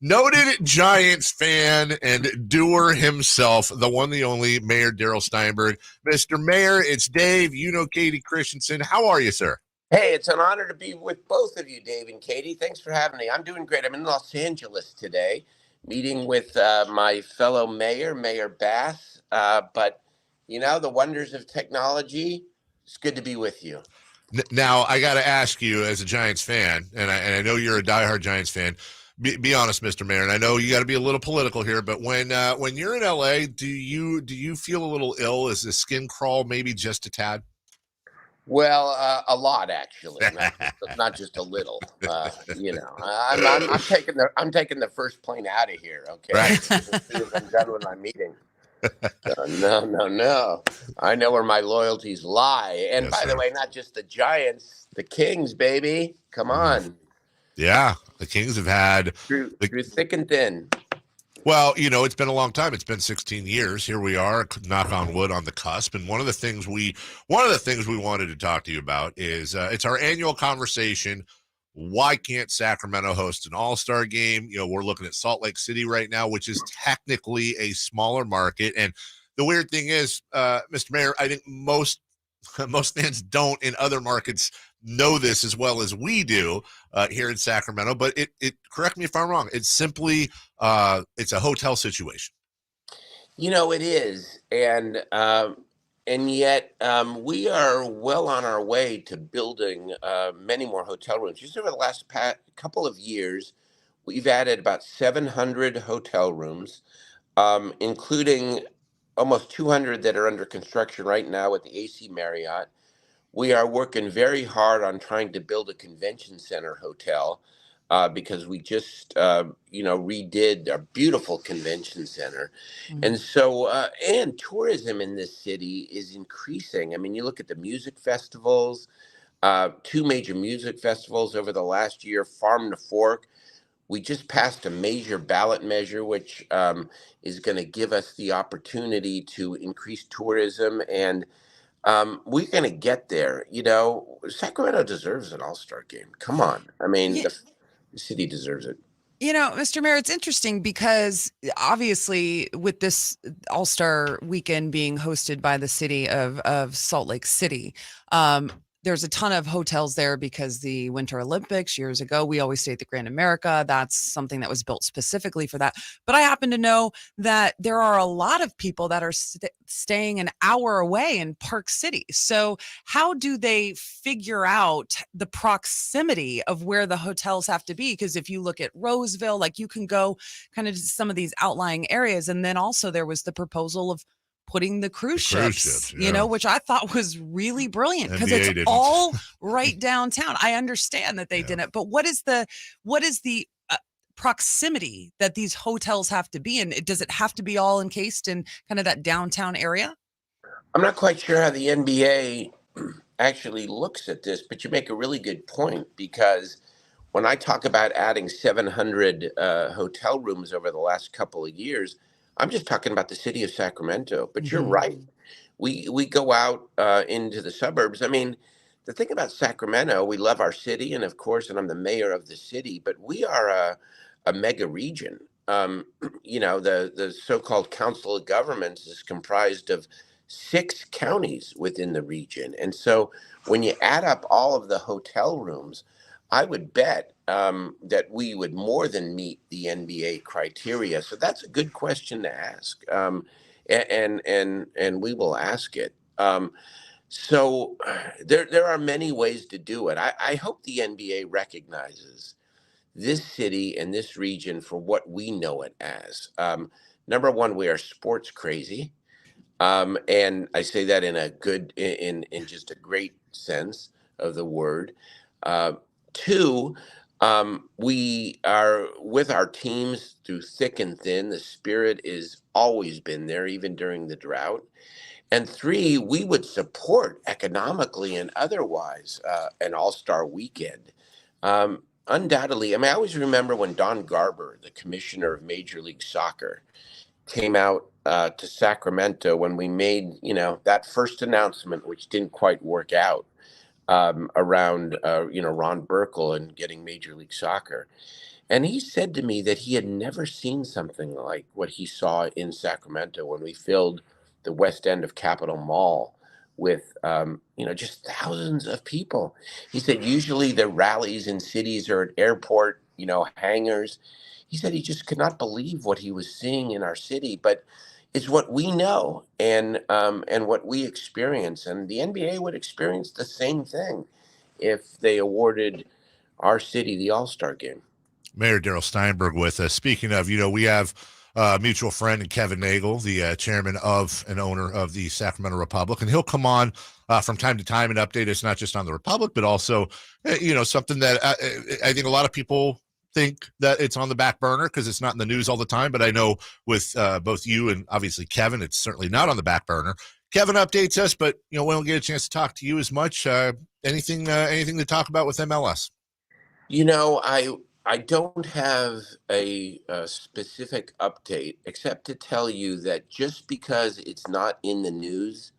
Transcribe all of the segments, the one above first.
Noted Giants fan and doer himself, the one, the only Mayor Darrell Steinberg. Mr. Mayor, it's Dave. You know Katie Christensen. How are you, sir? Hey, it's an honor to be with both of you, Dave and Katie. Thanks for having me. I'm doing great. I'm in Los Angeles today, meeting with my fellow mayor, Mayor Bass. But, the wonders of technology, it's good to be with you. Now, I got to ask you, as a Giants fan, and I know you're a diehard Giants fan. Be honest, Mr. Mayor, and I know you got to be a little political here, but when you're in LA, do you feel a little ill? Is the skin crawl maybe just a tad? Well, a lot actually, not just a little. I'm taking the first plane out of here. Okay, Right. as soon as I'm done with my meeting. No. I know where my loyalties lie. And Yes, by sir. the way, not just the Giants, the Kings, baby. Come on. Yeah, the Kings have had Through thick and thin. Well, it's been a long time. It's been 16 years. Here we are, knock on wood, on the cusp. And one of the things we wanted to talk to you about is it's our annual conversation. Why can't Sacramento host an all-star game? We're looking at Salt Lake City right now, which is technically a smaller market. And the weird thing is, Mr. Mayor, I think most fans don't in other markets know this as well as we do here in Sacramento. But it correct me if I'm wrong. It's simply it's a hotel situation. It is, and yet we are well on our way to building many more hotel rooms. Just over the last couple of years, we've added about 700 hotel rooms, including almost 200 that are under construction right now at the AC Marriott. We are working very hard on trying to build a convention center hotel because we just, redid a beautiful convention center. Mm-hmm. And so, and tourism in this city is increasing. I mean, you look at the music festivals, 2 major music festivals over the last year, Farm to Fork. We just passed a major ballot measure, which is going to give us the opportunity to increase tourism. And we're going to get there. Sacramento deserves an all-star game. Come on. I mean, the city deserves it. Mr. Mayor, it's interesting because obviously with this all-star weekend being hosted by the city of Salt Lake City, there's a ton of hotels there because the Winter Olympics years ago, we always stay at the Grand America. That's something that was built specifically for that. But I happen to know that there are a lot of people that are staying an hour away in Park City. So how do they figure out the proximity of where the hotels have to be? Because if you look at Roseville, like you can go kind of to some of these outlying areas. And then also there was the proposal of putting the cruise ships, which I thought was really brilliant because it's all right downtown. I understand that they didn't, but what is the proximity that these hotels have to be in? Does it have to be all encased in kind of that downtown area? I'm not quite sure how the NBA actually looks at this, but you make a really good point because when I talk about adding 700 hotel rooms over the last couple of years, I'm just talking about the city of Sacramento, but you're right. We go out into the suburbs. I mean, the thing about Sacramento, we love our city, and of course, and I'm the mayor of the city, but we are a mega region. The so-called Council of Governments is comprised of 6 counties within the region. And so when you add up all of the hotel rooms, I would bet that we would more than meet the NBA criteria. So that's a good question to ask, and we will ask it. So there are many ways to do it. I hope the NBA recognizes this city and this region for what we know it as. Number one, we are sports crazy, and I say that in a good, in just a great sense of the word. 2, we are with our teams through thick and thin. The spirit is always been there, even during the drought. And 3, we would support economically and otherwise an all-star weekend. Undoubtedly, I mean, I always remember when Don Garber, the commissioner of Major League Soccer, came out to Sacramento when we made, that first announcement, which didn't quite work out. Around Ron Burkle and getting Major League Soccer. And he said to me that he had never seen something like what he saw in Sacramento when we filled the west end of Capitol Mall with, just thousands of people. He said usually the rallies in cities are at airport, hangars. He said he just could not believe what he was seeing in our city, but it's what we know and what we experience. And the NBA would experience the same thing if they awarded our city the All-Star game. Mayor Darrell Steinberg with us. Speaking of, we have mutual friend Kevin Nagel, the chairman of and owner of the Sacramento Republic, and he'll come on from time to time and update us not just on the Republic, but also, something that I think a lot of people think that it's on the back burner because it's not in the news all the time. But I know with both you and obviously Kevin, it's certainly not on the back burner. Kevin updates us, but we don't get a chance to talk to you as much. Anything to talk about with MLS? I don't have a specific update except to tell you that just because it's not in the news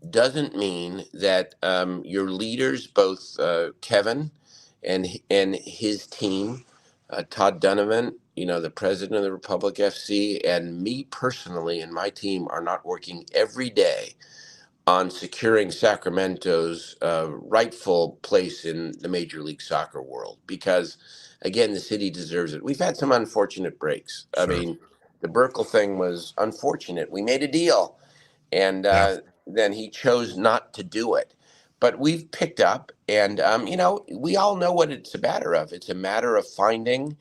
doesn't mean that your leaders, both Kevin and his team, Todd Donovan, the president of the Republic FC, and me personally and my team are not working every day on securing Sacramento's rightful place in the Major League Soccer world because, again, the city deserves it. We've had some unfortunate breaks. Sure. I mean, the Burkle thing was unfortunate. We made a deal, and then he chose not to do it. But we've picked up, and, we all know what it's a matter of. It's a matter of finding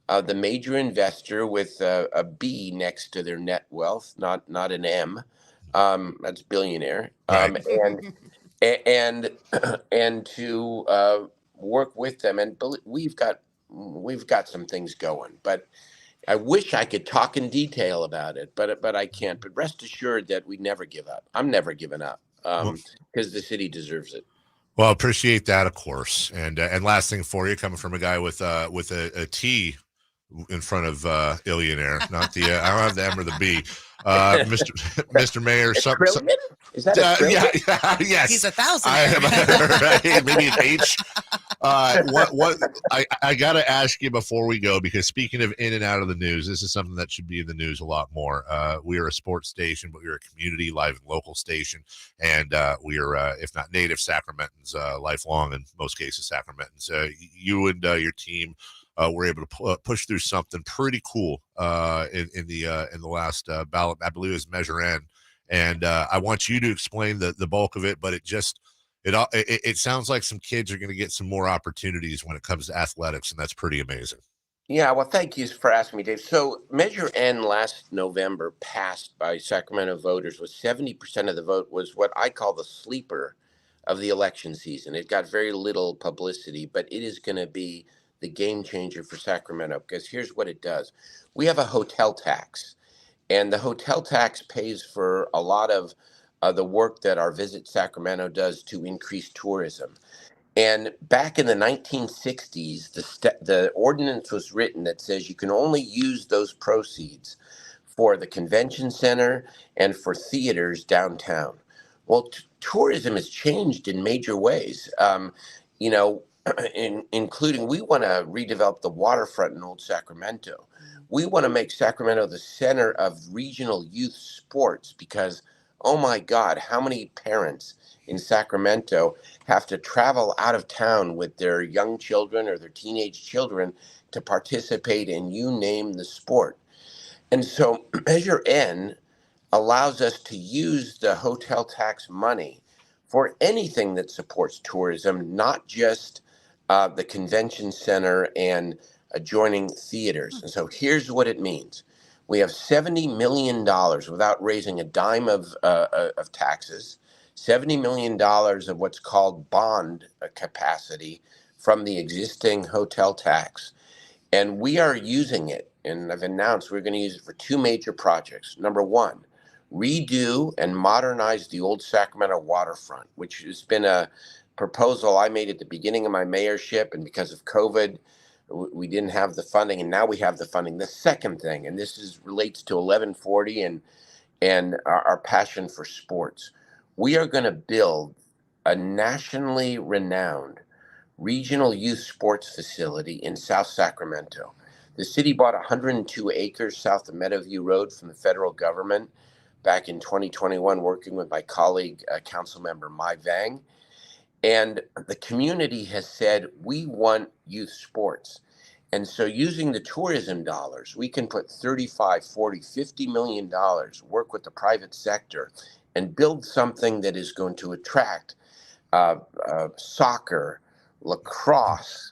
the major investor with a B next to their net wealth, not an M. That's billionaire. Right. And and to work with them. And we've got some things going. But I wish I could talk in detail about it, but I can't. But rest assured that we never give up. I'm never giving up because the city deserves it. Well, appreciate that, of course. And last thing for you, coming from a guy with a T in front of Illionaire, not the I don't have the M or the B. Mr. Mayor, Trillion? Is that a trillion? Yeah, yes. He's 1,000. Right, maybe an H. What I got to ask you before we go, because speaking of in and out of the news, this is something that should be in the news a lot more. We are a sports station, but we are a community, live and local station, and we are, if not native Sacramentans, lifelong in most cases Sacramentans. You and your team were able to push through something pretty cool in the last ballot. I believe it was Measure N, and I want you to explain the bulk of it. But it sounds like some kids are going to get some more opportunities when it comes to athletics, and that's pretty amazing. Yeah, well, thank you for asking me, Dave. So Measure N last November passed by Sacramento voters with 70% of the vote, was what I call the sleeper of the election season. It got very little publicity, but it is going to be the game changer for Sacramento because here's what it does. We have a hotel tax, and the hotel tax pays for a lot of the work that our Visit Sacramento does to increase tourism. And back in the 1960s, the ordinance was written that says you can only use those proceeds for the convention center and for theaters downtown. Well, tourism has changed in major ways. Including we want to redevelop the waterfront in Old Sacramento. We want to make Sacramento the center of regional youth sports because, oh my God, how many parents in Sacramento have to travel out of town with their young children or their teenage children to participate in you name the sport. And so Measure N allows us to use the hotel tax money for anything that supports tourism, not just the convention center and adjoining theaters. And so here's what it means. We have $70 million without raising a dime of taxes, $70 million of what's called bond capacity from the existing hotel tax. And we are using it, and I've announced we're going to use it for two major projects. Number one, redo and modernize the old Sacramento waterfront, which has been a proposal I made at the beginning of my mayorship, and because of COVID, we didn't have the funding, and now we have the funding. The second thing, and this relates to 1140 and our passion for sports, we are going to build a nationally renowned regional youth sports facility in South Sacramento. The city bought 102 acres south of Meadowview Road from the federal government back in 2021, working with my colleague, council member Mai Vang. And the community has said, we want youth sports. And so using the tourism dollars, we can put 35, 40, $50 million, work with the private sector and build something that is going to attract soccer, lacrosse,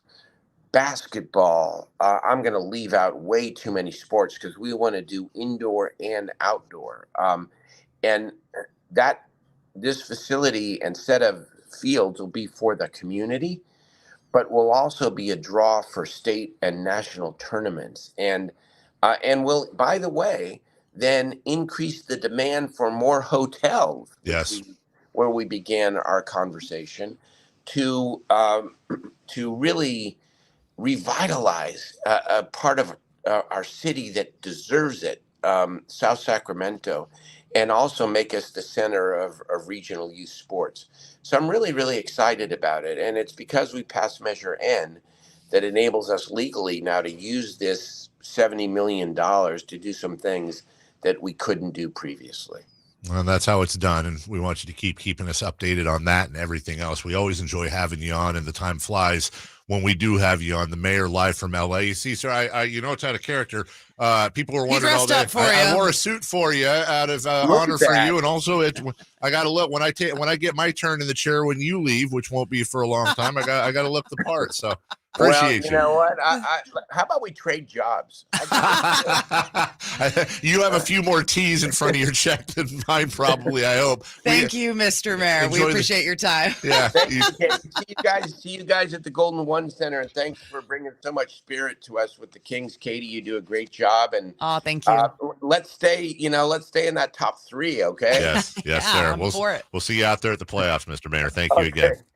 basketball. I'm going to leave out way too many sports because we want to do indoor and outdoor. And that this facility and set of fields will be for the community, but will also be a draw for state and national tournaments. And will, by the way, then increase the demand for more hotels. Yes. Where we began our conversation to really revitalize a part of our city that deserves it, South Sacramento, and also make us the center of regional youth sports. So I'm really, really excited about it. And it's because we passed Measure N that enables us legally now to use this $70 million to do some things that we couldn't do previously. Well, that's how it's done, and we want you to keep keeping us updated on that and everything else. We always enjoy having you on, and the time flies when we do have you on. The mayor live from LA. You see, sir, I you know it's out of character. People were wondering all day. I wore a suit for you out of honor for you, and also I got to look when I get my turn in the chair when you leave, which won't be for a long time. I got to look the part. So. Appreciate you know what? How about we trade jobs? You have a few more T's in front of your check than mine, probably. I hope. Thank you, Mr. Mayor. We appreciate your time. Yeah. See you guys at the Golden One Center, and thanks for bringing so much spirit to us with the Kings. Katie, you do a great job, and thank you. Let's stay in that top 3, okay? Yes, sir. We'll see you out there at the playoffs, Mr. Mayor. Thank you again.